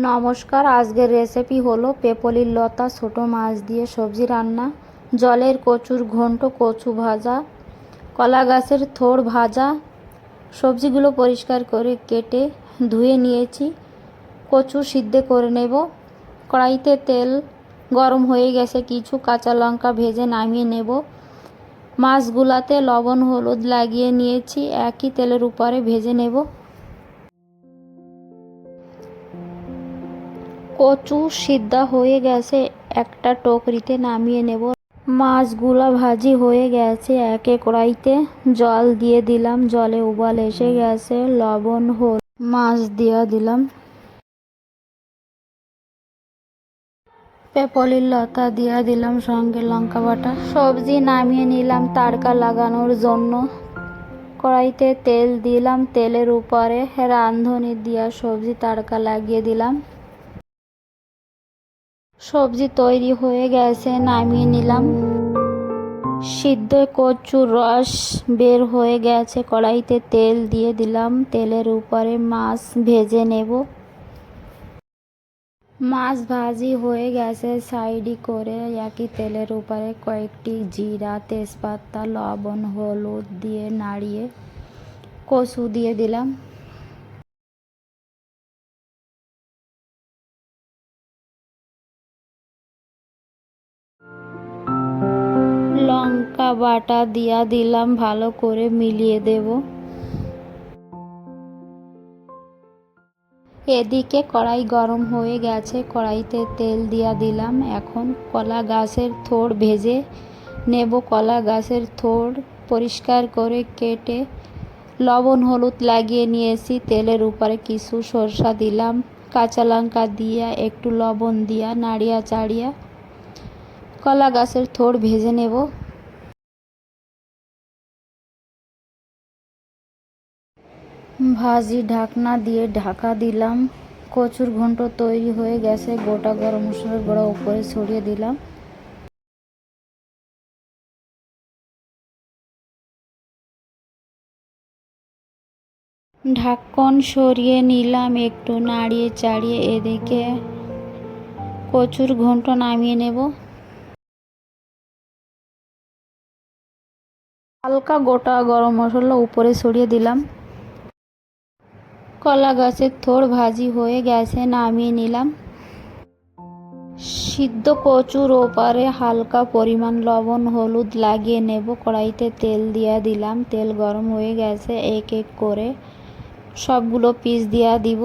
নমস্কার, আজকের রেসিপি হলো পেপলির লতা ছোট মাছ দিয়ে সবজি রান্না, জলের কচুর ঘন্ট, কচু ভাজা, কলা গাছের থোড় ভাজা। সবজিগুলো পরিষ্কার করে কেটে ধুয়ে নিয়েছি। কচু সিদ্ধ করে নেব। কড়াইতে তেল গরম হয়ে গেছে, কিছু কাঁচা লঙ্কা ভেজে নামিয়ে নেব। মাছগুলাতে লবণ হলুদ লাগিয়ে নিয়েছি, একই তেলের উপরে ভেজে নেব। কচু সিদ্ধ হয়ে গেছে, একটা টকরিতে নামিয়ে নেব। মাছগুলা ভাজি হয়ে গেছে, একে কড়াইতে জল দিয়ে দিলাম। জলে উবাল এসে গেছে, লবণ হলুদ মাছ দিয়ে দিলাম। পেপলির লতা দিয়ে দিলাম, সঙ্গে লঙ্কা বাটা। সবজি নামিয়ে নিলাম তাড়কা লাগানোর জন্য। কড়াইতে তেল দিলাম, তেলের উপরে রাঁধুনি দিয়ে সবজি তাড়কা লাগিয়ে দিলাম। সবজি তৈরি হয়ে গেছে, নামিয়ে নিলাম। সিদ্ধ কচুর রস বের হয়ে গেছে, কড়াইতে তেল দিয়ে দিলাম। তেলের উপরে মাছ ভেজে নেব। মাছ ভাজি হয়ে গেছে, সাইডে করে একই তেলের উপরে কয়েকটি জিরা, তেজপাতা, লবণ হলুদ দিয়ে নাড়িয়ে কচু দিয়ে দিলাম। লঙ্কা বাটা দিয়া দিলাম, ভালো করে মিলিয়ে দেব। এদিকে কড়াই গরম হয়ে গেছে, কড়াইতে তেল দিয়া দিলাম। এখন কলা গাছের থোড় ভেজে নেব। কলা গাছের থোড় পরিষ্কার করে কেটে লবণ হলুদ লাগিয়ে নিয়েছি। তেলের উপরে কিছু সরষা দিলাম, কাঁচা লঙ্কা দিয়া একটু লবণ দিয়া নাড়িয়া চাড়িয়া কলা গাছের থোড় ভেজে নেব। ভাজি ঢাকনা দিয়ে ঢাকা দিলাম। কচুর ঘন্ট তৈরি হয়ে গেছে, গোটা গরম মশলার গুঁড়া উপরে ছড়িয়ে দিলাম। ঢাকন সরিয়ে নিলাম, একটু নাড়িয়ে চাড়িয়ে এদিকে কচুর ঘন্ট নামিয়ে নেব। হালকা গোটা গরম মশলা উপরে ছড়িয়ে দিলাম। কলা গাছের থোড় ভাজি হয়ে গেছে, নামিয়ে নিলাম। সিদ্ধ কচুর ওপরে হালকা পরিমাণ লবণ হলুদ লাগিয়ে নেব। কড়াইতে তেল দিয়ে দিলাম, তেল গরম হয়ে গেছে, এক এক করে সবগুলো পিস দিয়া দিব।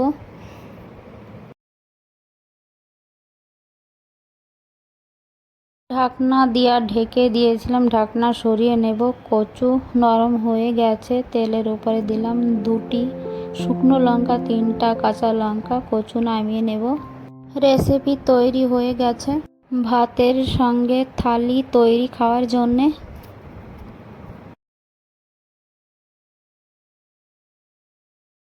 ঢাকনা দিয়া ঢেকে দিয়েছিলাম, ঢাকনা সরিয়ে নেব। কচু নরম হয়ে গেছে, তেলের উপরে দিলাম দুটি শুকনো লঙ্কা, তিনটা কাঁচা লঙ্কা। কচু নামিয়ে নেব। রেসিপি তৈরি হয়ে গেছে। ভাতের সঙ্গে থালি তৈরি খাওয়ার জন্যে।